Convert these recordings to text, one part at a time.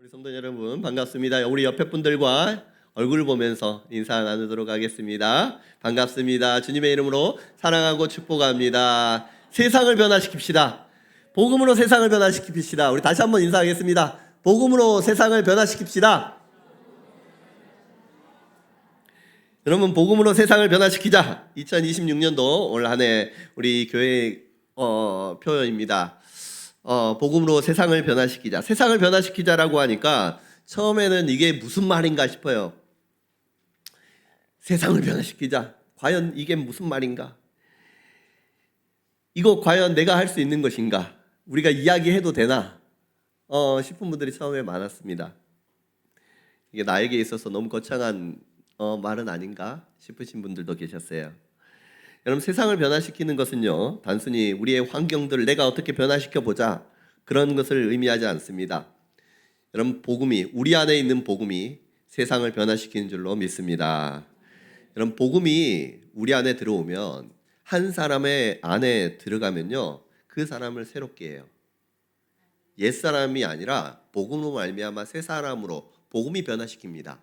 우리 성도 여러분 반갑습니다. 우리 옆에 분들과 얼굴 보면서 인사 나누도록 하겠습니다. 반갑습니다. 주님의 이름으로 사랑하고 축복합니다. 세상을 변화시킵시다. 복음으로 세상을 변화시킵시다. 우리 다시 한번 인사하겠습니다. 복음으로 세상을 변화시킵시다. 여러분, 복음으로 세상을 변화시키자. 2026년도 올 한 해 우리 교회 표현입니다. 복음으로 세상을 변화시키자. 세상을 변화시키자라고 하니까 처음에는 이게 무슨 말인가 싶어요. 세상을 변화시키자. 과연 이게 무슨 말인가? 이거 과연 내가 할 수 있는 것인가? 우리가 이야기해도 되나? 싶은 분들이 처음에 많았습니다. 이게 나에게 있어서 너무 거창한 말은 아닌가 싶으신 분들도 계셨어요. 여러분, 세상을 변화시키는 것은요, 단순히 우리의 환경들을 내가 어떻게 변화시켜 보자 그런 것을 의미하지 않습니다. 여러분, 복음이, 우리 안에 있는 복음이 세상을 변화시키는 줄로 믿습니다. 여러분, 복음이 우리 안에 들어오면, 한 사람의 안에 들어가면요, 그 사람을 새롭게 해요. 옛사람이 아니라 복음으로 말미암아 새 사람으로 복음이 변화시킵니다.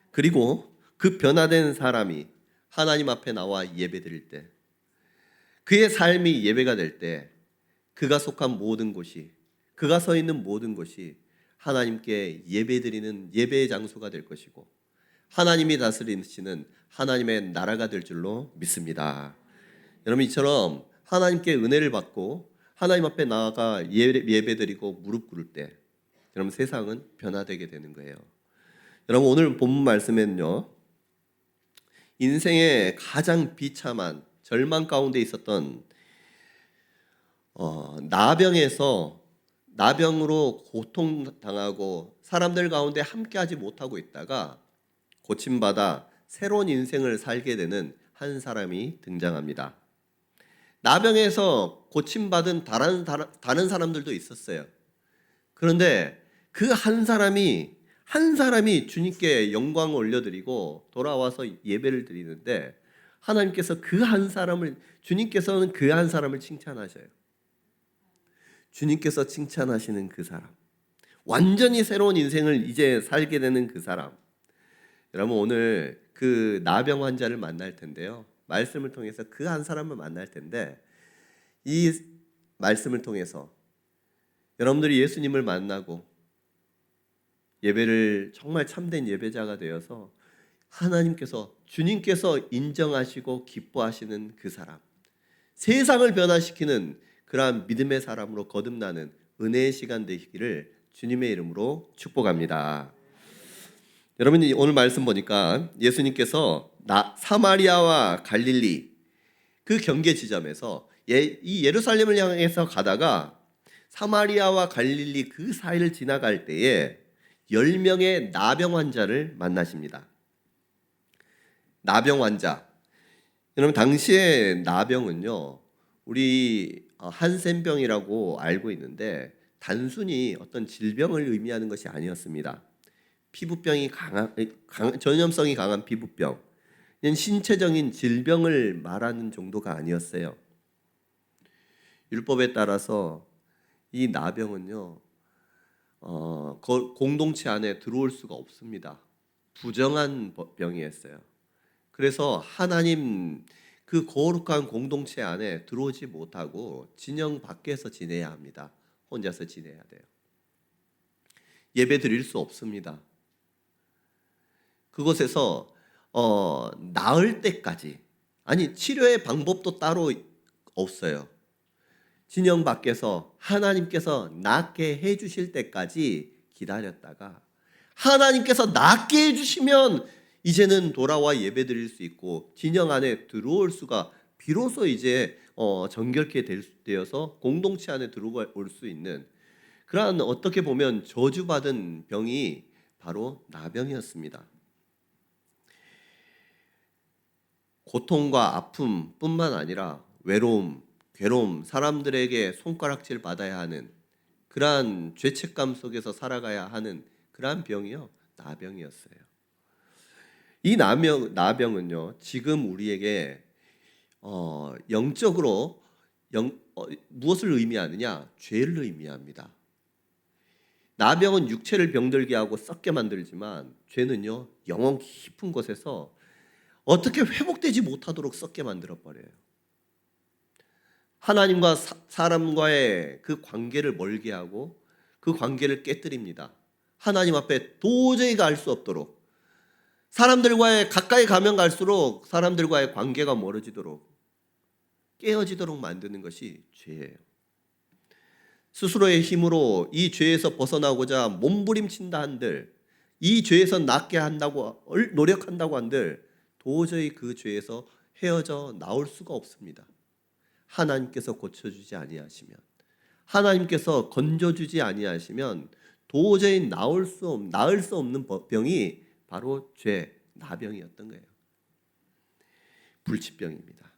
그리고 그 변화된 사람이 하나님 앞에 나와 예배드릴 때, 그의 삶이 예배가 될 때, 그가 속한 모든 곳이, 그가 서 있는 모든 곳이 하나님께 예배드리는 예배의 장소가 될 것이고, 하나님이 다스리시는 하나님의 나라가 될 줄로 믿습니다. 여러분, 이처럼 하나님께 은혜를 받고 하나님 앞에 나아가 예배드리고 무릎 꿇을 때, 여러분, 세상은 변화되게 되는 거예요. 여러분, 오늘 본문 말씀에는요, 인생의 가장 비참한 절망 가운데 있었던 나병으로 고통당하고 사람들 가운데 함께하지 못하고 있다가 고침받아 새로운 인생을 살게 되는 한 사람이 등장합니다. 나병에서 고침받은 다른 사람들도 있었어요. 그런데 그 한 사람이 주님께 영광을 올려드리고 돌아와서 예배를 드리는데, 하나님께서 주님께서는 그 한 사람을 칭찬하셔요. 주님께서 칭찬하시는 그 사람, 완전히 새로운 인생을 이제 살게 되는 그 사람. 여러분, 오늘 그 나병 환자를 만날 텐데요, 말씀을 통해서 그 한 사람을 만날 텐데, 이 말씀을 통해서 여러분들이 예수님을 만나고 예배를 정말 참된 예배자가 되어서 주님께서 인정하시고 기뻐하시는 그 사람, 세상을 변화시키는 그러한 믿음의 사람으로 거듭나는 은혜의 시간 되시기를 주님의 이름으로 축복합니다. 여러분, 오늘 말씀 보니까 예수님께서 사마리아와 갈릴리 그 경계 지점에서 이 예루살렘을 향해서 가다가 사마리아와 갈릴리 그 사이를 지나갈 때에 10명의 나병 환자를 만나십니다. 나병 환자. 여러분, 당시에 나병은요, 우리 한센병이라고 알고 있는데 단순히 어떤 질병을 의미하는 것이 아니었습니다. 피부병이 전염성이 강한 피부병, 신체적인 질병을 말하는 정도가 아니었어요. 율법에 따라서 이 나병은요, 공동체 안에 들어올 수가 없습니다. 부정한 병이었어요. 그래서 하나님 그 거룩한 공동체 안에 들어오지 못하고 진영 밖에서 지내야 합니다. 혼자서 지내야 돼요. 예배 드릴 수 없습니다. 그곳에서 나을 때까지, 아니, 치료의 방법도 따로 없어요. 진영 밖에서 하나님께서 낫게 해주실 때까지 기다렸다가, 하나님께서 낫게 해주시면 이제는 돌아와 예배드릴 수 있고 진영 안에 들어올 수가 비로소 이제 정결케 되어서 공동체 안에 들어올 수 있는 그러한, 어떻게 보면 저주받은 병이 바로 나병이었습니다. 고통과 아픔뿐만 아니라 외로움, 괴로움, 사람들에게 손가락질 받아야 하는 그러한 죄책감 속에서 살아가야 하는 그러한 병이요, 나병이었어요. 이 나병은요, 지금 우리에게 영적으로 무엇을 의미하느냐? 죄를 의미합니다. 나병은 육체를 병들게 하고 썩게 만들지만 죄는요, 영혼 깊은 곳에서 어떻게 회복되지 못하도록 썩게 만들어 버려요. 하나님과 사람과의 그 관계를 멀게 하고 그 관계를 깨뜨립니다. 하나님 앞에 도저히 갈 수 없도록, 사람들과의 가까이 가면 갈수록 사람들과의 관계가 멀어지도록, 깨어지도록 만드는 것이 죄예요. 스스로의 힘으로 이 죄에서 벗어나고자 몸부림친다 한들, 이 죄에서 낫게 한다고 노력한다고 한들 도저히 그 죄에서 헤어져 나올 수가 없습니다. 하나님께서 고쳐주지 아니하시면, 하나님께서 건져주지 아니하시면 도저히 나을 수 없는 병이 바로 죄, 나병이었던 거예요. 불치병입니다.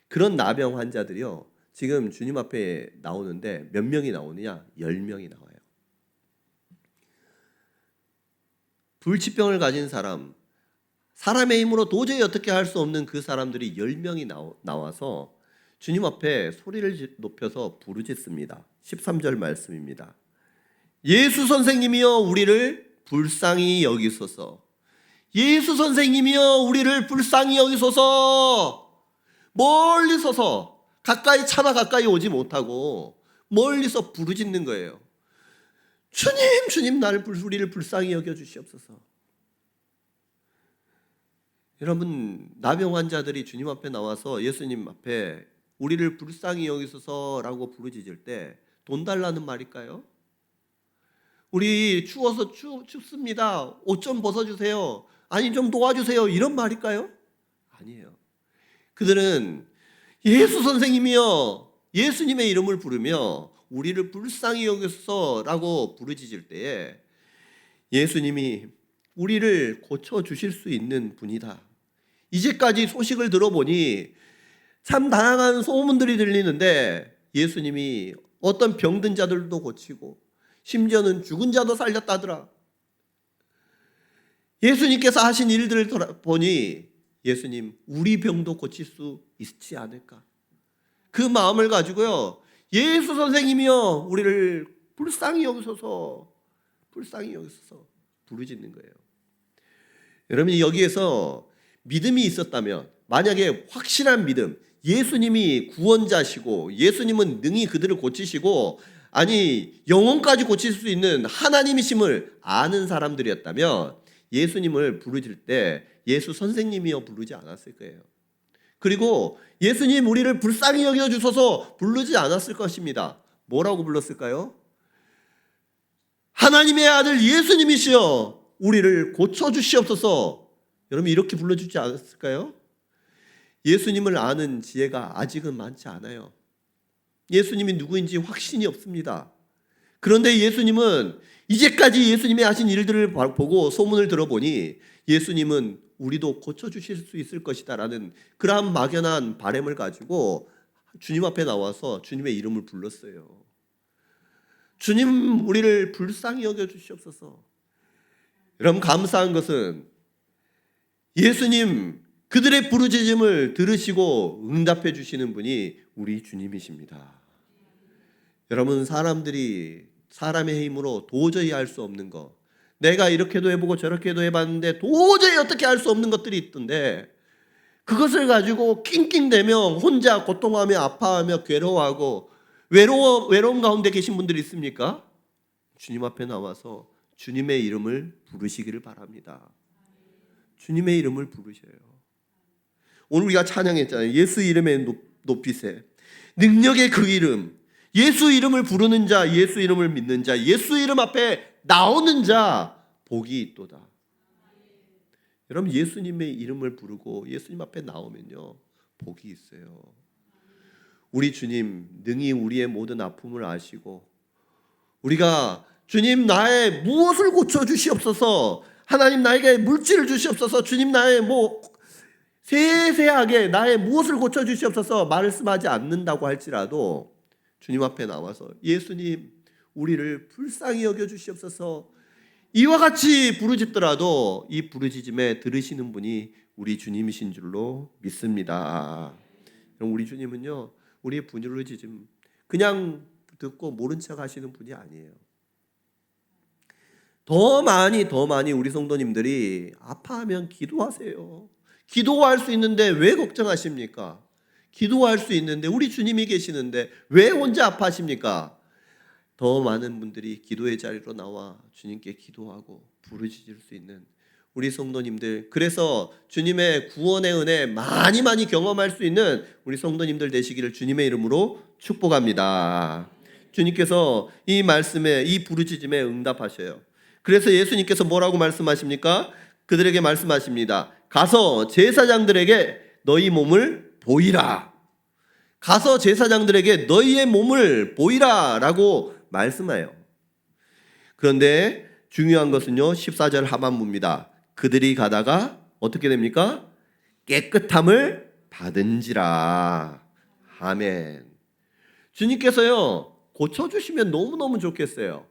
그런 나병 환자들이요, 지금 주님 앞에 나오는데 몇 명이 나오느냐? 10명이 나와요. 불치병을 가진 사람, 사람의 힘으로 도저히 어떻게 할 수 없는 그 사람들이 10명이 나와서 주님 앞에 소리를 높여서 부르짖습니다. 13절 말씀입니다. 예수 선생님이여 우리를 불쌍히 여기소서. 예수 선생님이여 우리를 불쌍히 여기소서. 멀리 서서, 가까이 차마 가까이 오지 못하고 멀리서 부르짖는 거예요. 주님, 주님, 우리를 불쌍히 여겨주시옵소서. 여러분, 나병 환자들이 주님 앞에 나와서 예수님 앞에 우리를 불쌍히 여기소서라고 부르짖을 때 돈 달라는 말일까요? 우리 추워서 춥습니다. 옷 좀 벗어주세요. 아니 좀 도와주세요. 이런 말일까요? 아니에요. 그들은 예수 선생님이여, 예수님의 이름을 부르며 우리를 불쌍히 여기소서라고 부르짖을 때에 예수님이 우리를 고쳐주실 수 있는 분이다. 이제까지 소식을 들어보니 참 다양한 소문들이 들리는데 예수님이 어떤 병든 자들도 고치고 심지어는 죽은 자도 살렸다더라. 예수님께서 하신 일들을 보니 예수님, 우리 병도 고칠 수 있지 않을까? 그 마음을 가지고요, 예수 선생님이여 우리를 불쌍히 여기소서, 불쌍히 여기소서 부르짖는 거예요. 여러분이 여기에서 믿음이 있었다면, 만약에 확실한 믿음, 예수님이 구원자시고 예수님은 능히 그들을 고치시고 아니 영혼까지 고칠 수 있는 하나님이심을 아는 사람들이었다면 예수님을 부르질 때 예수 선생님이여 부르지 않았을 거예요. 그리고 예수님 우리를 불쌍히 여겨주소서 부르지 않았을 것입니다. 뭐라고 불렀을까요? 하나님의 아들 예수님이시여 우리를 고쳐주시옵소서. 여러분 이렇게 불러주지 않았을까요? 예수님을 아는 지혜가 아직은 많지 않아요. 예수님이 누구인지 확신이 없습니다. 그런데 예수님은 이제까지 예수님이 하신 일들을 보고 소문을 들어보니 예수님은 우리도 고쳐주실 수 있을 것이다 라는 그러한 막연한 바람을 가지고 주님 앞에 나와서 주님의 이름을 불렀어요. 주님 우리를 불쌍히 여겨주시옵소서. 여러분 감사한 것은 예수님 그들의 부르짖음을 들으시고 응답해 주시는 분이 우리 주님이십니다. 여러분 사람들이 사람의 힘으로 도저히 할 수 없는 것, 내가 이렇게도 해보고 저렇게도 해봤는데 도저히 어떻게 할 수 없는 것들이 있던데 그것을 가지고 낑낑대며 혼자 고통하며 아파하며 괴로워하고 외로운 가운데 계신 분들이 있습니까? 주님 앞에 나와서 주님의 이름을 부르시기를 바랍니다. 주님의 이름을 부르셔요. 오늘 우리가 찬양했잖아요. 예수 이름에 높이세. 능력의 그 이름, 예수 이름을 부르는 자, 예수 이름을 믿는 자, 예수 이름 앞에 나오는 자 복이 있도다. 여러분 예수님의 이름을 부르고 예수님 앞에 나오면요 복이 있어요. 우리 주님 능히 우리의 모든 아픔을 아시고 우리가 주님 나의 무엇을 고쳐주시옵소서, 하나님 나에게 물질을 주시옵소서, 주님 나의 세세하게 나의 무엇을 고쳐주시옵소서 말씀하지 않는다고 할지라도 주님 앞에 나와서 예수님 우리를 불쌍히 여겨주시옵소서 이와 같이 부르짖더라도 이 부르짖음에 들으시는 분이 우리 주님이신 줄로 믿습니다. 그럼 우리 주님은요 우리의 부르짖음 그냥 듣고 모른 척 하시는 분이 아니에요. 더 많이 우리 성도님들이 아파하면 기도하세요. 기도할 수 있는데 왜 걱정하십니까? 기도할 수 있는데 우리 주님이 계시는데 왜 혼자 아파하십니까? 더 많은 분들이 기도의 자리로 나와 주님께 기도하고 부르짖을 수 있는 우리 성도님들, 그래서 주님의 구원의 은혜 많이 경험할 수 있는 우리 성도님들 되시기를 주님의 이름으로 축복합니다. 주님께서 이 말씀에, 이 부르짖음에 응답하셔요. 그래서 예수님께서 뭐라고 말씀하십니까? 그들에게 말씀하십니다. 가서 제사장들에게 너희 몸을 보이라. 가서 제사장들에게 너희의 몸을 보이라 라고 말씀해요. 그런데 중요한 것은요, 14절 하반부입니다. 그들이 가다가 어떻게 됩니까? 깨끗함을 받은지라. 아멘. 주님께서요, 고쳐주시면 너무너무 좋겠어요.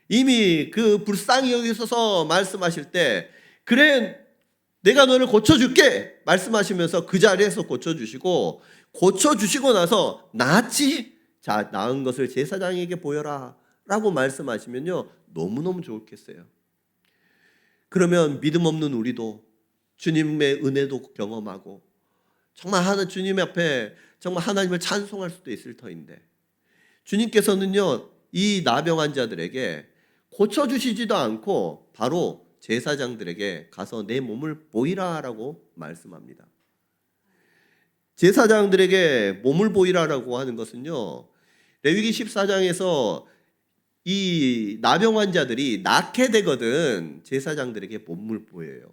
이미 그 불쌍히 여기셔서 말씀하실 때, 그래 내가 너를 고쳐줄게 말씀하시면서 그 자리에서 고쳐주시고, 고쳐주시고 나서 나았지? 자, 나은 것을 제사장에게 보여라 라고 말씀하시면요, 너무너무 좋겠어요. 그러면 믿음 없는 우리도 주님의 은혜도 경험하고 정말 주님 앞에 정말 하나님을 찬송할 수도 있을 터인데, 주님께서는요, 이 나병 환자들에게 고쳐주시지도 않고 바로 제사장들에게 가서 내 몸을 보이라라고 말씀합니다. 제사장들에게 몸을 보이라라고 하는 것은요, 레위기 14장에서 이 나병 환자들이 낫게 되거든 제사장들에게 몸을 보여요.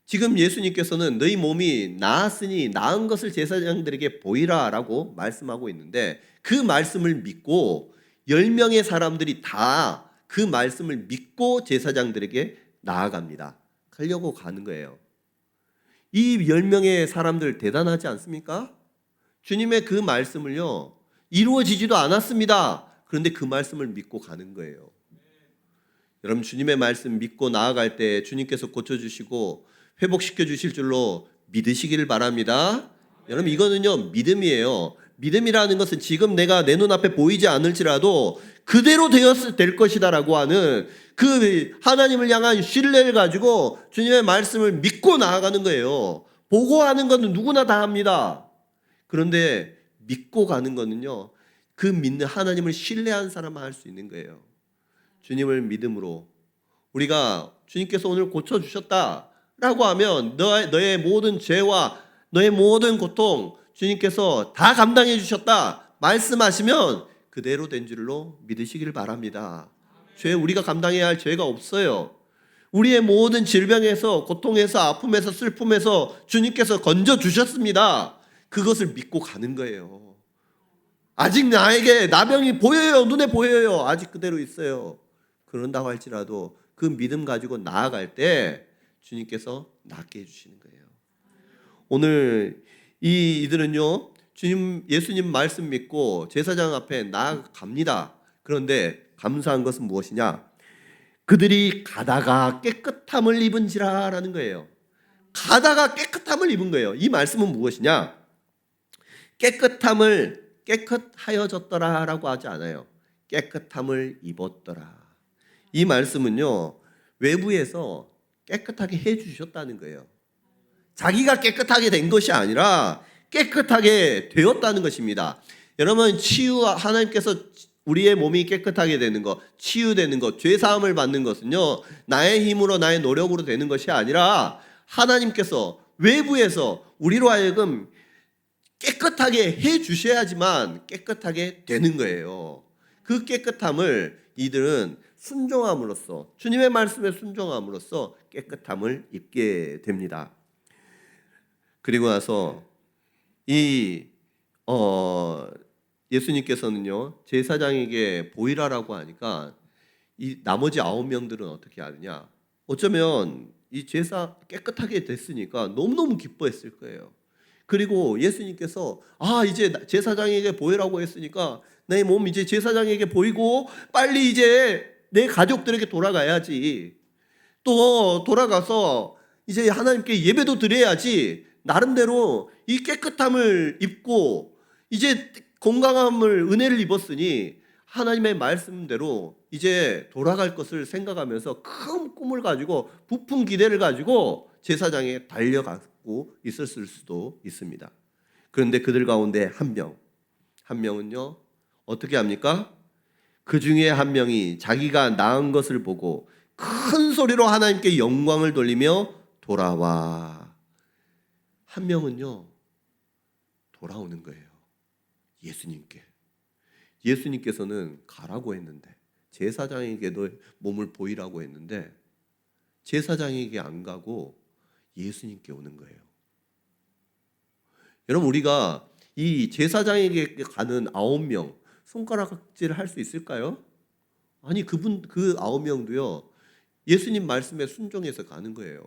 지금 예수님께서는 너희 몸이 나았으니 나은 것을 제사장들에게 보이라라고 말씀하고 있는데, 그 말씀을 믿고 10명의 사람들이 다 그 말씀을 믿고 제사장들에게 나아갑니다. 가려고 가는 거예요. 이 10명의 사람들 대단하지 않습니까? 주님의 그 말씀을요, 이루어지지도 않았습니다. 그런데 그 말씀을 믿고 가는 거예요. 여러분, 주님의 말씀 믿고 나아갈 때 주님께서 고쳐주시고 회복시켜 주실 줄로 믿으시기를 바랍니다. 여러분, 이거는요, 믿음이에요. 믿음이라는 것은 지금 내가 내 눈앞에 보이지 않을지라도 그대로 될 것이다라고 하는 그 하나님을 향한 신뢰를 가지고 주님의 말씀을 믿고 나아가는 거예요. 보고하는 것은 누구나 다 합니다. 그런데 믿고 가는 거는요, 그 믿는 하나님을 신뢰한 사람만 할 수 있는 거예요. 주님을 믿음으로 우리가 주님께서 오늘 고쳐주셨다라고 하면 너의 모든 죄와 너의 모든 고통 주님께서 다 감당해 주셨다 말씀하시면 그대로 된 줄로 믿으시길 바랍니다. 우리가 감당해야 할 죄가 없어요. 우리의 모든 질병에서, 고통에서, 아픔에서, 슬픔에서 주님께서 건져주셨습니다. 그것을 믿고 가는 거예요. 아직 나에게 나병이 보여요. 눈에 보여요. 아직 그대로 있어요. 그런다고 할지라도 그 믿음 가지고 나아갈 때 주님께서 낫게 해주시는 거예요. 오늘 이들은요, 예수님 말씀 믿고 제사장 앞에 나아갑니다. 그런데 감사한 것은 무엇이냐? 그들이 가다가 깨끗함을 입은지라라는 거예요. 가다가 깨끗함을 입은 거예요. 이 말씀은 무엇이냐? 깨끗하여졌더라라고 하지 않아요. 깨끗함을 입었더라. 이 말씀은요, 외부에서 깨끗하게 해주셨다는 거예요. 자기가 깨끗하게 된 것이 아니라 깨끗하게 되었다는 것입니다. 여러분, 하나님께서 우리의 몸이 깨끗하게 되는 것, 치유되는 것, 죄사함을 받는 것은요, 나의 힘으로 나의 노력으로 되는 것이 아니라 하나님께서 외부에서 우리로 하여금 깨끗하게 해 주셔야지만 깨끗하게 되는 거예요. 그 깨끗함을 이들은 순종함으로써, 주님의 말씀에 순종함으로써 깨끗함을 입게 됩니다. 그리고 나서 예수님께서는요, 제사장에게 보이라라고 하니까 이 나머지 9명들은 어떻게 하느냐? 어쩌면 이 제사 깨끗하게 됐으니까 너무너무 기뻐했을 거예요. 그리고 예수님께서 이제 제사장에게 보이라고 했으니까 내 몸 이제 제사장에게 보이고 빨리 이제 내 가족들에게 돌아가야지. 또 돌아가서 이제 하나님께 예배도 드려야지. 나름대로 이 깨끗함을 입고 이제 건강함을, 은혜를 입었으니 하나님의 말씀대로 이제 돌아갈 것을 생각하면서 큰 꿈을 가지고 부푼 기대를 가지고 제사장에 달려가고 있었을 수도 있습니다. 그런데 그들 가운데 한 명은요 어떻게 합니까? 그 중에 한 명이 자기가 낳은 것을 보고 큰 소리로 하나님께 영광을 돌리며 돌아와. 한 명은요 돌아오는 거예요. 예수님께. 예수님께서는 가라고 했는데, 제사장에게도 몸을 보이라고 했는데 제사장에게 안 가고 예수님께 오는 거예요. 여러분, 우리가 이 제사장에게 가는 9명 손가락질을 할 수 있을까요? 아니, 그 9명도요 예수님 말씀에 순종해서 가는 거예요.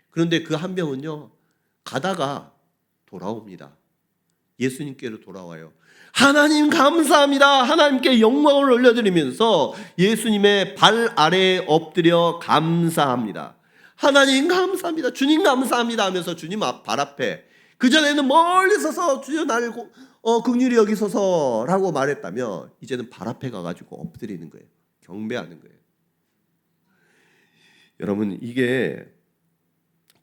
그런데 그 한 명은요 가다가 돌아옵니다. 예수님께로 돌아와요. 하나님 감사합니다. 하나님께 영광을 올려드리면서 예수님의 발 아래에 엎드려 감사합니다. 하나님 감사합니다. 주님 감사합니다 하면서 주님 발 앞에, 그전에는 멀리 서서 주여 나를 긍휼히 여기소서라고 말했다면 이제는 발 앞에 가가지고 엎드리는 거예요. 경배하는 거예요. 여러분, 이게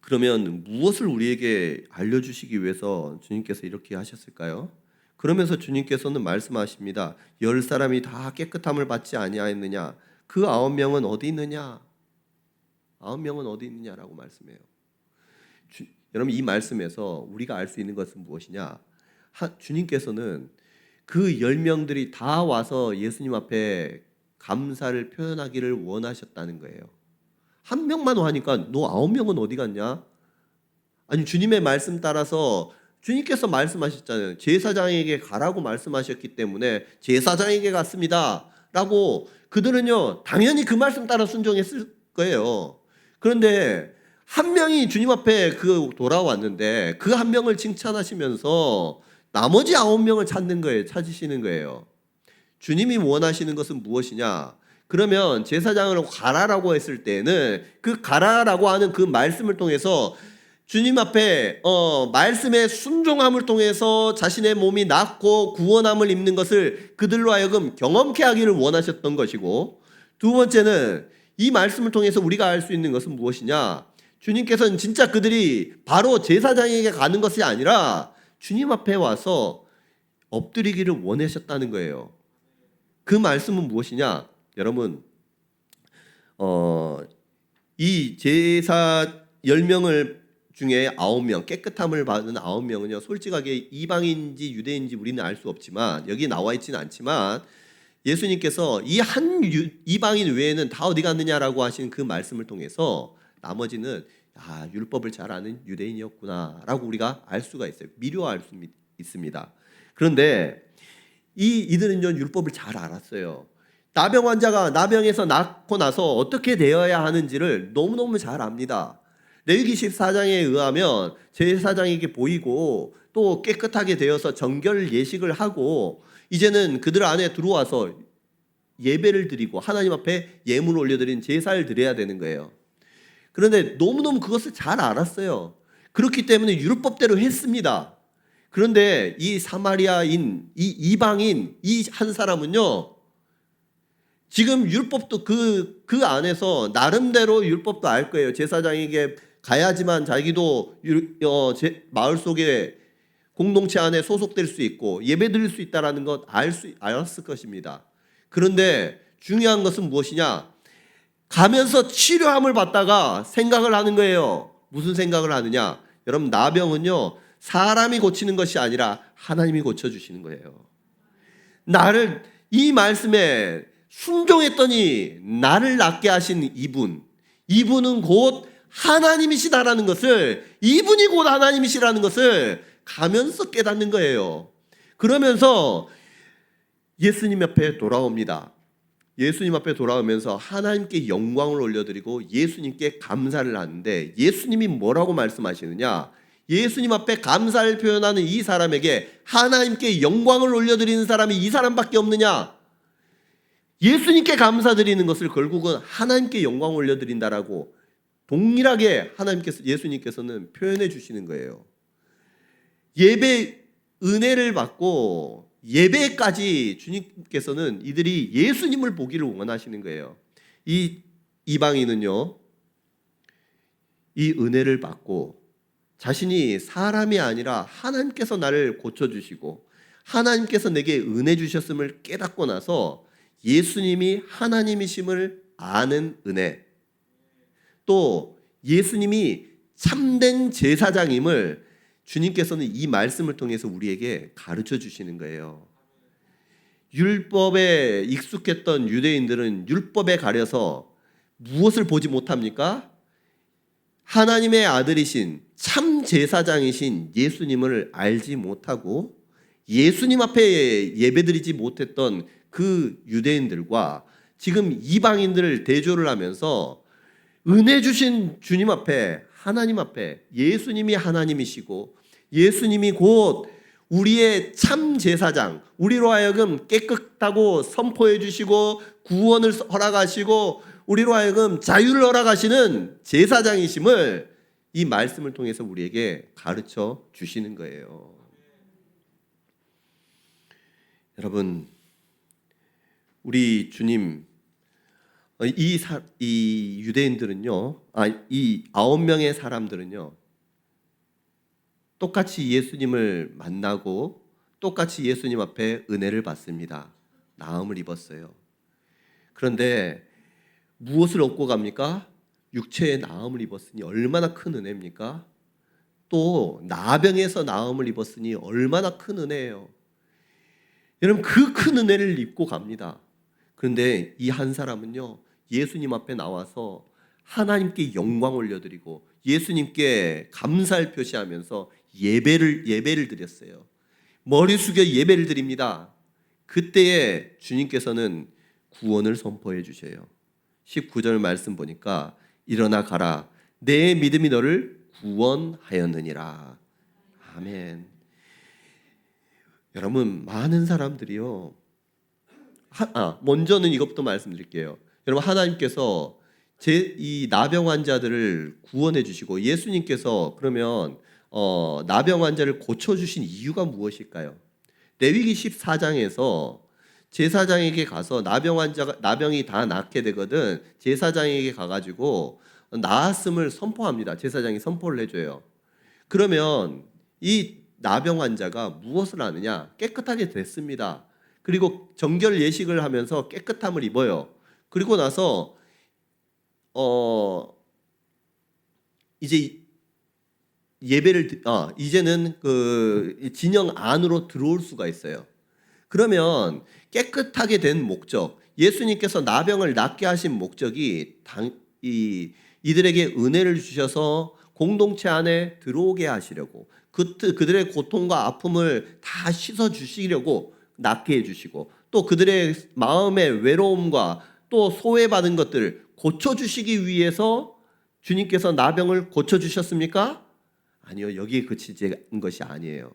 그러면 무엇을 우리에게 알려주시기 위해서 주님께서 이렇게 하셨을까요? 그러면서 주님께서는 말씀하십니다. 10사람이 다 깨끗함을 받지 아니하였느냐? 그 9명은 어디 있느냐? 9명은 어디 있느냐라고 말씀해요. 여러분, 이 말씀에서 우리가 알 수 있는 것은 무엇이냐? 주님께서는 그 10명들이 다 와서 예수님 앞에 감사를 표현하기를 원하셨다는 거예요. 한 명만 와니까 너 9명은 어디 갔냐? 아니, 주님의 말씀 따라서 주님께서 말씀하셨잖아요. 제사장에게 가라고 말씀하셨기 때문에 제사장에게 갔습니다 라고 그들은요 당연히 그 말씀 따라 순종했을 거예요. 그런데 한 명이 주님 앞에 돌아왔는데 그 한 명을 칭찬하시면서 나머지 9명을 찾으시는 거예요. 주님이 원하시는 것은 무엇이냐? 그러면 제사장으로 가라라고 했을 때는 그 가라라고 하는 그 말씀을 통해서 주님 앞에 말씀의 순종함을 통해서 자신의 몸이 낫고 구원함을 입는 것을 그들로 하여금 경험케 하기를 원하셨던 것이고, 두 번째는 이 말씀을 통해서 우리가 알 수 있는 것은 무엇이냐? 주님께서는 진짜 그들이 바로 제사장에게 가는 것이 아니라 주님 앞에 와서 엎드리기를 원하셨다는 거예요. 그 말씀은 무엇이냐? 여러분, 이 제사 10명을 중에 9명, 깨끗함을 받은 9명은요 솔직하게 이방인인지 유대인인지 우리는 알 수 없지만, 여기 나와 있지는 않지만 예수님께서 이 한 이방인 외에는 다 어디 갔느냐라고 하신 그 말씀을 통해서 나머지는 율법을 잘 아는 유대인이었구나 라고 우리가 알 수가 있어요. 미료할 수 있습니다. 그런데 이들은요 율법을 잘 알았어요. 나병 환자가 나병에서 낫고 나서 어떻게 되어야 하는지를 너무너무 잘 압니다. 레위기 14장에 의하면 제사장에게 보이고 또 깨끗하게 되어서 정결 예식을 하고 이제는 그들 안에 들어와서 예배를 드리고 하나님 앞에 예물을 올려드린 제사를 드려야 되는 거예요. 그런데 너무너무 그것을 잘 알았어요. 그렇기 때문에 율법대로 했습니다. 그런데 이 사마리아인, 이 이방인, 이 한 사람은요 지금 율법도 그 안에서 나름대로 율법도 알 거예요. 제사장에게 가야지만 자기도 마을 속에 공동체 안에 소속될 수 있고 예배 드릴 수 있다는 것 알았을 것입니다. 그런데 중요한 것은 무엇이냐? 가면서 치료함을 받다가 생각을 하는 거예요. 무슨 생각을 하느냐? 여러분, 나병은요 사람이 고치는 것이 아니라 하나님이 고쳐주시는 거예요. 이 말씀에 순종했더니 나를 낫게 하신 이분은 곧 하나님이시다라는 것을, 이분이 곧 하나님이시라는 것을 가면서 깨닫는 거예요. 그러면서 예수님 앞에 돌아옵니다. 예수님 앞에 돌아오면서 하나님께 영광을 올려드리고 예수님께 감사를 하는데, 예수님이 뭐라고 말씀하시느냐? 예수님 앞에 감사를 표현하는 이 사람에게 하나님께 영광을 올려드리는 사람이 이 사람밖에 없느냐? 예수님께 감사드리는 것을 결국은 하나님께 영광을 올려드린다라고 동일하게 예수님께서는 표현해 주시는 거예요. 예배 은혜를 받고 예배까지 주님께서는 이들이 예수님을 보기를 원하시는 거예요. 이 이방인은요, 이 은혜를 받고 자신이 사람이 아니라 하나님께서 나를 고쳐주시고 하나님께서 내게 은혜 주셨음을 깨닫고 나서 예수님이 하나님이심을 아는 은혜, 또 예수님이 참된 제사장임을 주님께서는 이 말씀을 통해서 우리에게 가르쳐 주시는 거예요. 율법에 익숙했던 유대인들은 율법에 가려서 무엇을 보지 못합니까? 하나님의 아들이신 참 제사장이신 예수님을 알지 못하고 예수님 앞에 예배드리지 못했던 그 유대인들과 지금 이방인들을 대조를 하면서 은혜 주신 주님 앞에, 하나님 앞에 예수님이 하나님이시고 예수님이 곧 우리의 참 제사장, 우리로 하여금 깨끗하고 선포해 주시고 구원을 허락하시고 우리로 하여금 자유를 허락하시는 제사장이심을 이 말씀을 통해서 우리에게 가르쳐 주시는 거예요. 여러분, 우리 주님, 이 유대인들은요, 이 9명의 사람들은요, 똑같이 예수님을 만나고 똑같이 예수님 앞에 은혜를 받습니다. 나음을 입었어요. 그런데 무엇을 얻고 갑니까? 육체의 나음을 입었으니 얼마나 큰 은혜입니까? 또 나병에서 나음을 입었으니 얼마나 큰 은혜예요. 여러분, 그 큰 은혜를 입고 갑니다. 그런데 이 한 사람은요, 예수님 앞에 나와서 하나님께 영광 올려드리고 예수님께 감사를 표시하면서 예배를 드렸어요. 머리 숙여 예배를 드립니다. 그때에 주님께서는 구원을 선포해 주셔요. 19절 말씀 보니까 일어나 가라, 내 믿음이 너를 구원하였느니라. 아멘. 여러분, 많은 사람들이요, 먼저는 이것부터 말씀드릴게요. 여러분, 하나님께서 이 나병 환자들을 구원해 주시고 예수님께서 그러면 나병 환자를 고쳐주신 이유가 무엇일까요? 레위기 14장에서 제사장에게 가서 나병이 다 낫게 되거든 제사장에게 가가지고 나았음을 선포합니다. 제사장이 선포를 해줘요. 그러면 이 나병 환자가 무엇을 하느냐? 깨끗하게 됐습니다. 그리고 정결 예식을 하면서 깨끗함을 입어요. 그리고 나서 이제 이제는 그 진영 안으로 들어올 수가 있어요. 그러면 깨끗하게 된 목적, 예수님께서 나병을 낫게 하신 목적이 이들에게 은혜를 주셔서 공동체 안에 들어오게 하시려고, 그들의 고통과 아픔을 다 씻어 주시려고 낫게 해주시고, 또 그들의 마음의 외로움과 또 소외받은 것들을 고쳐주시기 위해서 주님께서 나병을 고쳐주셨습니까? 아니요, 여기에 그치지 것이 아니에요.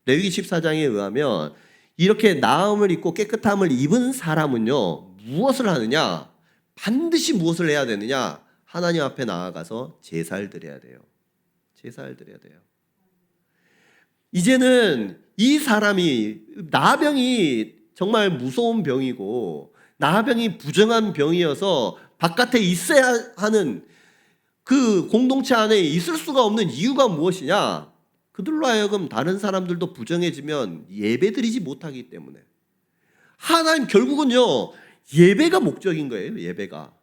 레위기 14장에 의하면 이렇게 나음을 입고 깨끗함을 입은 사람은요, 무엇을 하느냐? 반드시 무엇을 해야 되느냐? 하나님 앞에 나아가서 제사를 드려야 돼요. 제사를 드려야 돼요. 이제는 이 사람이, 나병이 정말 무서운 병이고 나병이 부정한 병이어서 바깥에 있어야 하는 그 공동체 안에 있을 수가 없는 이유가 무엇이냐? 그들로 하여금 다른 사람들도 부정해지면 예배드리지 못하기 때문에. 하나님, 결국은요, 예배가 목적인 거예요. 예배가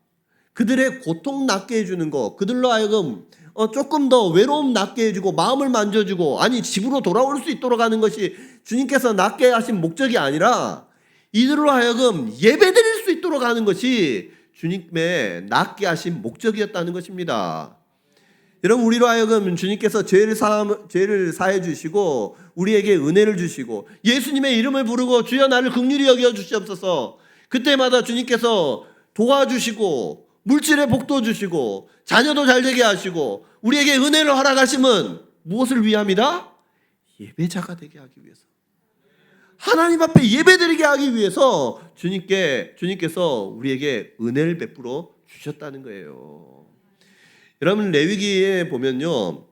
그들의 고통 낫게 해주는 거, 그들로 하여금 조금 더 외로움 낫게 해주고 마음을 만져주고, 아니 집으로 돌아올 수 있도록 하는 것이 주님께서 낫게 하신 목적이 아니라 이들로 하여금 예배드릴 수 있도록 하는 것이 주님의 낫게 하신 목적이었다는 것입니다. 여러분, 우리로 하여금 주님께서 죄를 사해 주시고 우리에게 은혜를 주시고 예수님의 이름을 부르고 주여 나를 긍휼히 여겨 주시옵소서, 그때마다 주님께서 도와주시고 물질의 복도 주시고 자녀도 잘 되게 하시고 우리에게 은혜를 허락하심은 무엇을 위함이다? 예배자가 되게 하기 위해서, 하나님 앞에 예배드리게 하기 위해서 주님께서 우리에게 은혜를 베풀어 주셨다는 거예요. 여러분, 레위기에 보면요,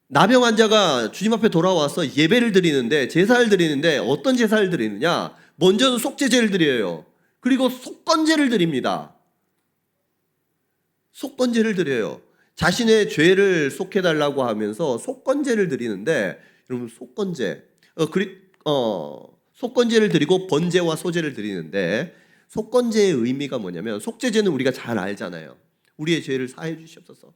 나병 환자가 주님 앞에 돌아와서 예배를 드리는데, 제사를 드리는데 어떤 제사를 드리느냐? 먼저는 속죄제를 드려요. 그리고 속건제를 드립니다. 속건제를 드려요. 자신의 죄를 속해달라고 하면서 속건제를 드리는데, 여러분 속건제, 속건제를 드리고 번제와 소제를 드리는데, 속건제의 의미가 뭐냐면, 속죄제는 우리가 잘 알잖아요. 우리의 죄를 사해 주시옵소서,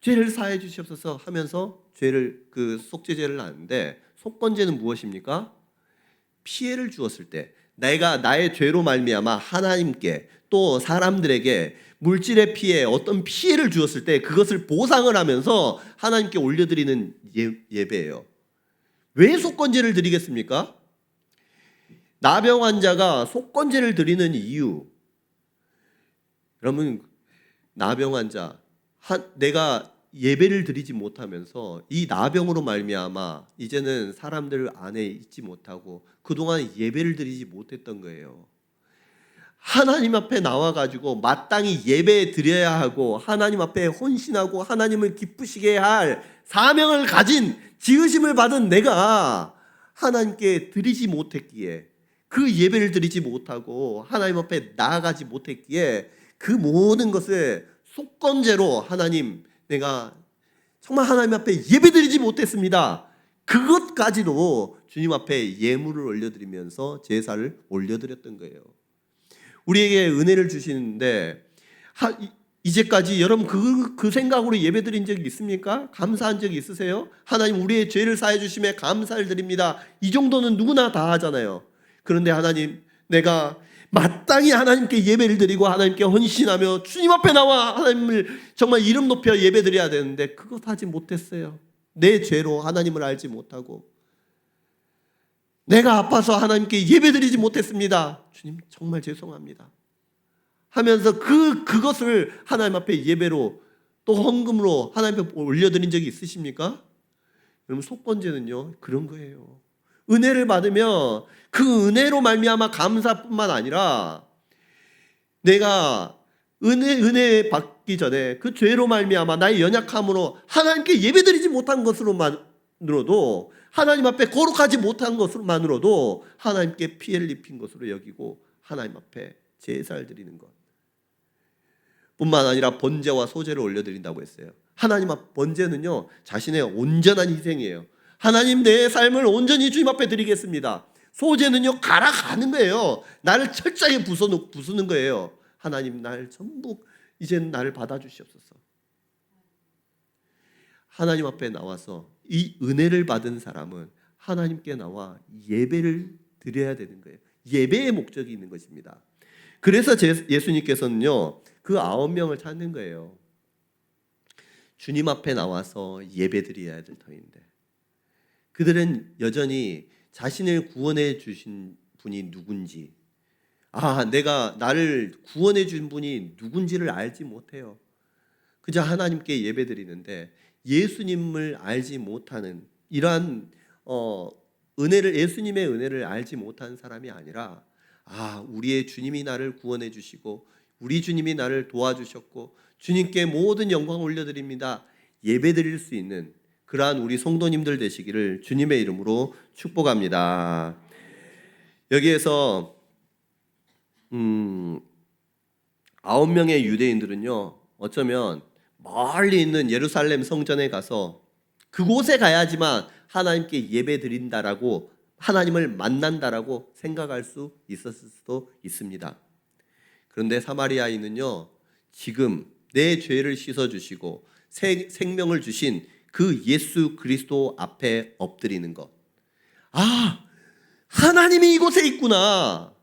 죄를 사해 주시옵소서 하면서 죄를 속죄제를 하는데, 속건제는 무엇입니까? 피해를 주었을 때, 내가 나의 죄로 말미암아 하나님께 또 사람들에게 물질의 피해, 어떤 피해를 주었을 때 그것을 보상을 하면서 하나님께 올려드리는 예배예요. 왜 속건제를 드리겠습니까? 나병 환자가 속건제를 드리는 이유, 여러분, 나병 환자, 내가 예배를 드리지 못하면서 이 나병으로 말미암아 이제는 사람들 안에 있지 못하고 그동안 예배를 드리지 못했던 거예요. 하나님 앞에 나와가지고 마땅히 예배 드려야 하고 하나님 앞에 헌신하고 하나님을 기쁘시게 할 사명을 가진, 지으심을 받은 내가 하나님께 드리지 못했기에, 그 예배를 드리지 못하고 하나님 앞에 나아가지 못했기에 그 모든 것을 속건제로, 하나님, 내가 정말 하나님 앞에 예배드리지 못했습니다, 그것까지도 주님 앞에 예물을 올려드리면서 제사를 올려드렸던 거예요. 우리에게 은혜를 주시는데 이제까지 여러분 그 생각으로 예배드린 적이 있습니까? 감사한 적이 있으세요? 하나님, 우리의 죄를 사해 주심에 감사를 드립니다, 이 정도는 누구나 다 하잖아요. 그런데 하나님, 내가 마땅히 하나님께 예배를 드리고 하나님께 헌신하며 주님 앞에 나와 하나님을 정말 이름 높여 예배드려야 되는데 그것 하지 못했어요. 내 죄로 하나님을 알지 못하고, 내가 아파서 하나님께 예배드리지 못했습니다, 주님 정말 죄송합니다 하면서 그것을 하나님 앞에 예배로 또 헌금으로 하나님 앞에 올려드린 적이 있으십니까? 여러분, 속건제는요 그런 거예요. 은혜를 받으며 그 은혜로 말미암아 감사뿐만 아니라, 내가 은혜 받기 전에 그 죄로 말미암아 나의 연약함으로 하나님께 예배드리지 못한 것으로만으로도, 하나님 앞에 거룩하지 못한 것으로만으로도 하나님께 피해를 입힌 것으로 여기고 하나님 앞에 제사를 드리는 것 뿐만 아니라 번제와 소제를 올려드린다고 했어요. 하나님 앞 번제는요 자신의 온전한 희생이에요. 하나님, 내 삶을 온전히 주님 앞에 드리겠습니다. 소제는요 갈아가는 거예요. 나를 철저하게 부수는 거예요. 하나님, 날 전부 이제는 나를 받아주시옵소서. 하나님 앞에 나와서 이 은혜를 받은 사람은 하나님께 나와 예배를 드려야 되는 거예요. 예배의 목적이 있는 것입니다. 그래서 예수님께서는요 그 9명을 찾는 거예요. 주님 앞에 나와서 예배 드려야 될 터인데, 그들은 여전히 자신을 구원해 주신 분이 누군지, 내가 나를 구원해 준 분이 누군지를 알지 못해요. 그저 하나님께 예배드리는데 예수님을 알지 못하는, 이러한 예수님의 은혜를 알지 못한 사람이 아니라, 우리의 주님이 나를 구원해 주시고 우리 주님이 나를 도와주셨고 주님께 모든 영광 올려드립니다, 예배드릴 수 있는 그러한 우리 성도님들 되시기를 주님의 이름으로 축복합니다. 여기에서 9명의 유대인들은요 어쩌면 멀리 있는 예루살렘 성전에 가서 그곳에 가야지만 하나님께 예배 드린다라고, 하나님을 만난다라고 생각할 수 있었을 수도 있습니다. 그런데 사마리아인은요 지금 내 죄를 씻어주시고 생명을 주신 그 예수 그리스도 앞에 엎드리는 것, 하나님이 이곳에 있구나,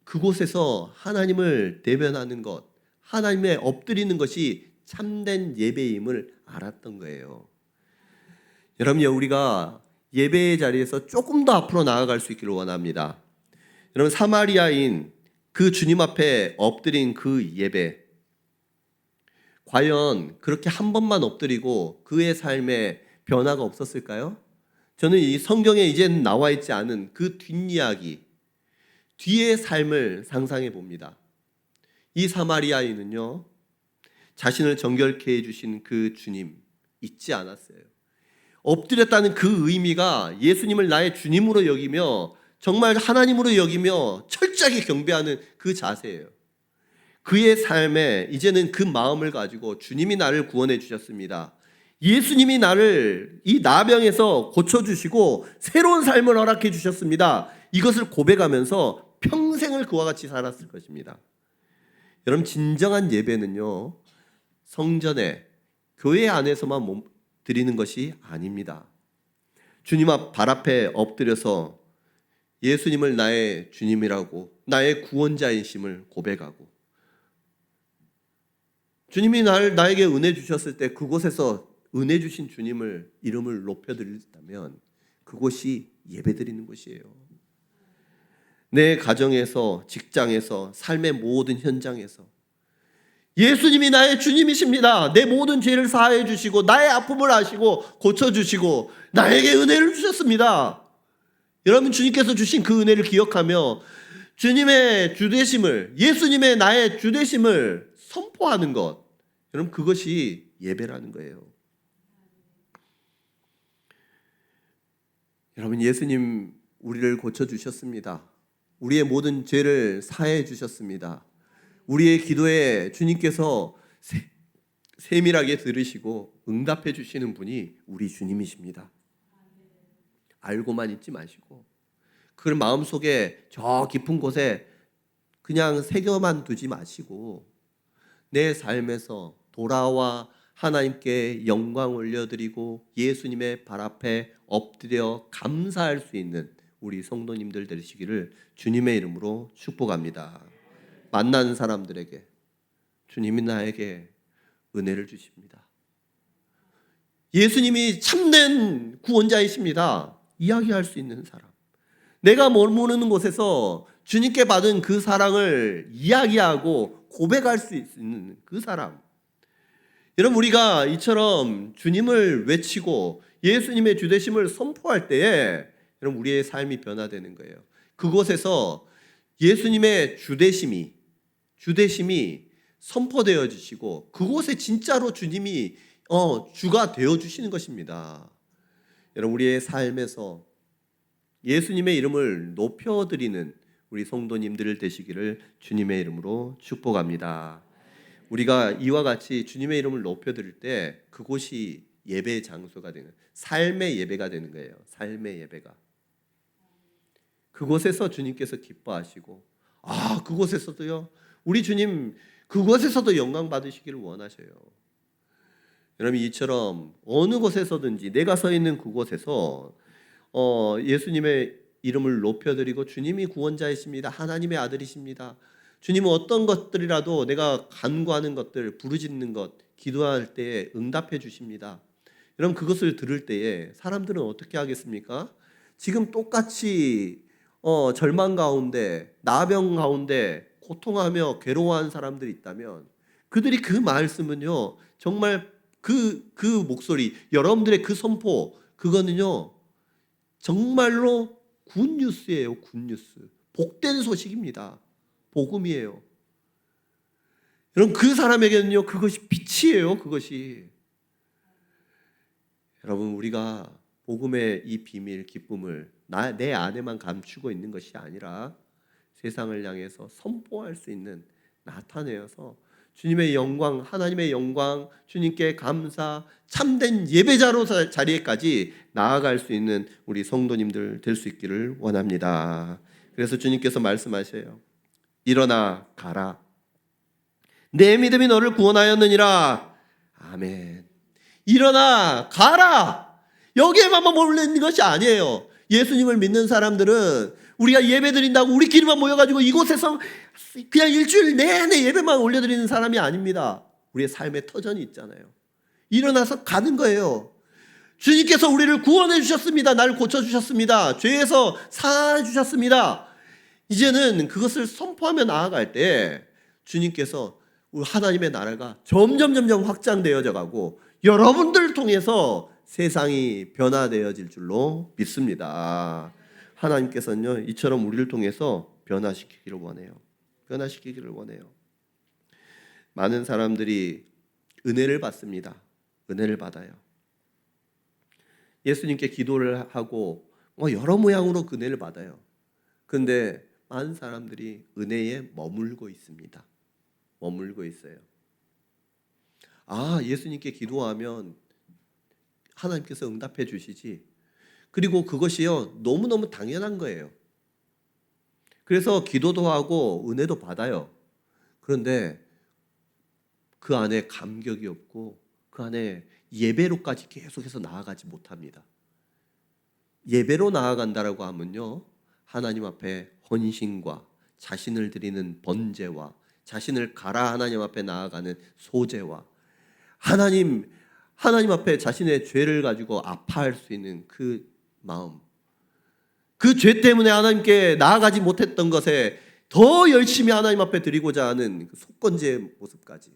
그곳에서 하나님을 대변하는 것, 하나님에 엎드리는 것이 참된 예배임을 알았던 거예요. 여러분요, 우리가 예배의 자리에서 조금 더 앞으로 나아갈 수 있기를 원합니다. 여러분, 사마리아인 그 주님 앞에 엎드린 그 예배, 과연 그렇게 한 번만 엎드리고 그의 삶에 변화가 없었을까요? 저는 이 성경에 이제는 나와 있지 않은 그 뒷이야기, 뒤의 삶을 상상해 봅니다. 이 사마리아인은요 자신을 정결케 해주신 그 주님 잊지 않았어요. 엎드렸다는 그 의미가 예수님을 나의 주님으로 여기며 정말 하나님으로 여기며 철저하게 경배하는 그 자세예요. 그의 삶에 이제는 그 마음을 가지고 주님이 나를 구원해 주셨습니다. 예수님이 나를 이 나병에서 고쳐주시고 새로운 삶을 허락해 주셨습니다. 이것을 고백하면서 평생을 그와 같이 살았을 것입니다. 여러분, 진정한 예배는요, 성전에 교회 안에서만 드리는 것이 아닙니다. 주님 앞 발 앞에 엎드려서 예수님을 나의 주님이라고 나의 구원자이심을 고백하고 주님이 나에게 은혜 주셨을 때 그곳에서 은혜 주신 주님을 이름을 높여드린다면 그곳이 예배드리는 곳이에요. 내 가정에서, 직장에서, 삶의 모든 현장에서 예수님이 나의 주님이십니다. 내 모든 죄를 사하여 주시고 나의 아픔을 아시고 고쳐주시고 나에게 은혜를 주셨습니다. 여러분, 주님께서 주신 그 은혜를 기억하며 주님의 주되심을, 예수님의 나의 주되심을 선포하는 것, 여러분, 그것이 예배라는 거예요. 여러분, 예수님 우리를 고쳐주셨습니다. 우리의 모든 죄를 사해 주셨습니다. 우리의 기도에 주님께서 세밀하게 들으시고 응답해 주시는 분이 우리 주님이십니다. 알고만 있지 마시고 그걸 마음속에 저 깊은 곳에 그냥 새겨만 두지 마시고 내 삶에서 돌아와 하나님께 영광 올려드리고 예수님의 발 앞에 엎드려 감사할 수 있는 우리 성도님들 되시기를 주님의 이름으로 축복합니다. 만나는 사람들에게 주님이 나에게 은혜를 주십니다. 예수님이 참된 구원자이십니다. 이야기할 수 있는 사람, 내가 모르는 곳에서 주님께 받은 그 사랑을 이야기하고 고백할 수 있는 그 사람. 여러분, 우리가 이처럼 주님을 외치고 예수님의 주되심을 선포할 때에 여러분, 우리의 삶이 변화되는 거예요. 그곳에서 예수님의 주되심이 선포되어 주시고 그곳에 진짜로 주님이 주가 되어 주시는 것입니다. 여러분, 우리의 삶에서 예수님의 이름을 높여드리는 우리 성도님들 되시기를 주님의 이름으로 축복합니다. 우리가 이와 같이 주님의 이름을 높여드릴 때 그곳이 예배의 장소가 되는, 삶의 예배가 되는 거예요. 삶의 예배가. 그곳에서 주님께서 기뻐하시고 그곳에서도요, 우리 주님 그곳에서도 영광 받으시기를 원하셔요. 여러분, 이처럼 어느 곳에서든지 내가 서 있는 그곳에서 예수님의 이름을 높여드리고 주님이 구원자이십니다. 하나님의 아들이십니다. 주님은 어떤 것들이라도 내가 간구하는 것들, 부르짖는 것, 기도할 때에 응답해 주십니다. 여러분, 그것을 들을 때에 사람들은 어떻게 하겠습니까? 지금 똑같이 절망 가운데, 나병 가운데 고통하며 괴로워하는 사람들이 있다면 그들이 그 말씀은요, 정말 그 목소리, 여러분들의 그 선포, 그거는요 정말로 굿뉴스예요. 굿뉴스, 복된 소식입니다. 복음이에요. 여러분, 그 사람에게는요 그것이 빛이에요. 그것이. 여러분, 우리가 복음의 이 비밀, 기쁨을 내 안에만 감추고 있는 것이 아니라 세상을 향해서 선포할 수 있는, 나타내어서 주님의 영광, 하나님의 영광, 주님께 감사, 참된 예배자로 자리에까지 나아갈 수 있는 우리 성도님들 될 수 있기를 원합니다. 그래서 주님께서 말씀하셔요. 일어나 가라. 내 믿음이 너를 구원하였느니라. 아멘. 일어나 가라. 여기에만 몰려 있는 것이 아니에요. 예수님을 믿는 사람들은 우리가 예배 드린다고 우리끼리만 모여가지고 이곳에서 그냥 일주일 내내 예배만 올려드리는 사람이 아닙니다. 우리의 삶의 터전이 있잖아요. 일어나서 가는 거예요. 주님께서 우리를 구원해 주셨습니다. 나를 고쳐주셨습니다. 죄에서 사해 주셨습니다. 이제는 그것을 선포하며 나아갈 때 주님께서 우리 하나님의 나라가 점점 확장되어져 가고 여러분들을 통해서 세상이 변화되어질 줄로 믿습니다. 하나님께서는요 이처럼 우리를 통해서 변화시키기를 원해요. 많은 사람들이 은혜를 받습니다. 은혜를 받아요. 예수님께 기도를 하고 여러 모양으로 그 은혜를 받아요. 그런데 많은 사람들이 은혜에 머물고 있습니다. 머물고 있어요. 예수님께 기도하면 하나님께서 응답해 주시지. 그리고 그것이요, 너무너무 당연한 거예요. 그래서 기도도 하고 은혜도 받아요. 그런데 그 안에 감격이 없고 그 안에 예배로까지 계속해서 나아가지 못합니다. 예배로 나아간다라고 하면요, 하나님 앞에 헌신과 자신을 드리는 번제와 자신을 갈아 하나님 앞에 나아가는 소제와 하나님 앞에 자신의 죄를 가지고 아파할 수 있는 그 마음, 그 죄 때문에 하나님께 나아가지 못했던 것에 더 열심히 하나님 앞에 드리고자 하는 그 속건제의 모습까지.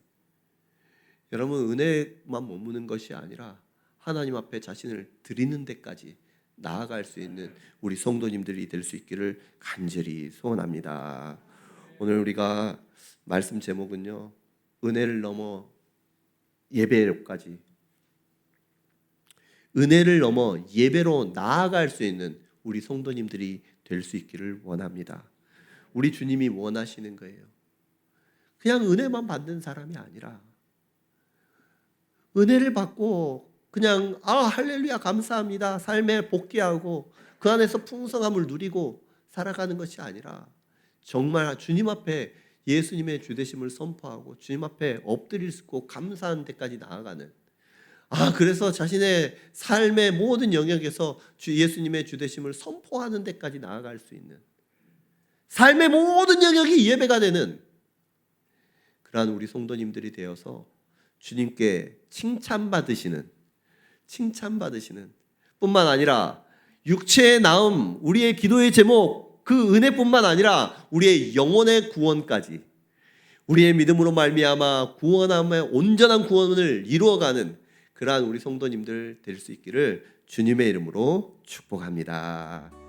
여러분, 은혜만 머무는 것이 아니라 하나님 앞에 자신을 드리는 데까지 나아갈 수 있는 우리 성도님들이 될 수 있기를 간절히 소원합니다. 오늘 우리가 말씀 제목은요, 은혜를 넘어 예배로까지, 은혜를 넘어 예배로 나아갈 수 있는 우리 성도님들이 될 수 있기를 원합니다. 우리 주님이 원하시는 거예요. 그냥 은혜만 받는 사람이 아니라 은혜를 받고 그냥 할렐루야 감사합니다 삶에 복귀하고 그 안에서 풍성함을 누리고 살아가는 것이 아니라 정말 주님 앞에 예수님의 주되심을 선포하고 주님 앞에 엎드릴 수 있고 감사한 데까지 나아가는, 그래서 자신의 삶의 모든 영역에서 예수님의 주되심을 선포하는 데까지 나아갈 수 있는, 삶의 모든 영역이 예배가 되는 그러한 우리 성도님들이 되어서 주님께 칭찬받으시는 뿐만 아니라 육체의 나음, 우리의 기도의 제목, 그 은혜뿐만 아니라 우리의 영혼의 구원까지, 우리의 믿음으로 말미암아 구원함의 온전한 구원을 이루어가는 그러한 우리 성도님들 될 수 있기를 주님의 이름으로 축복합니다.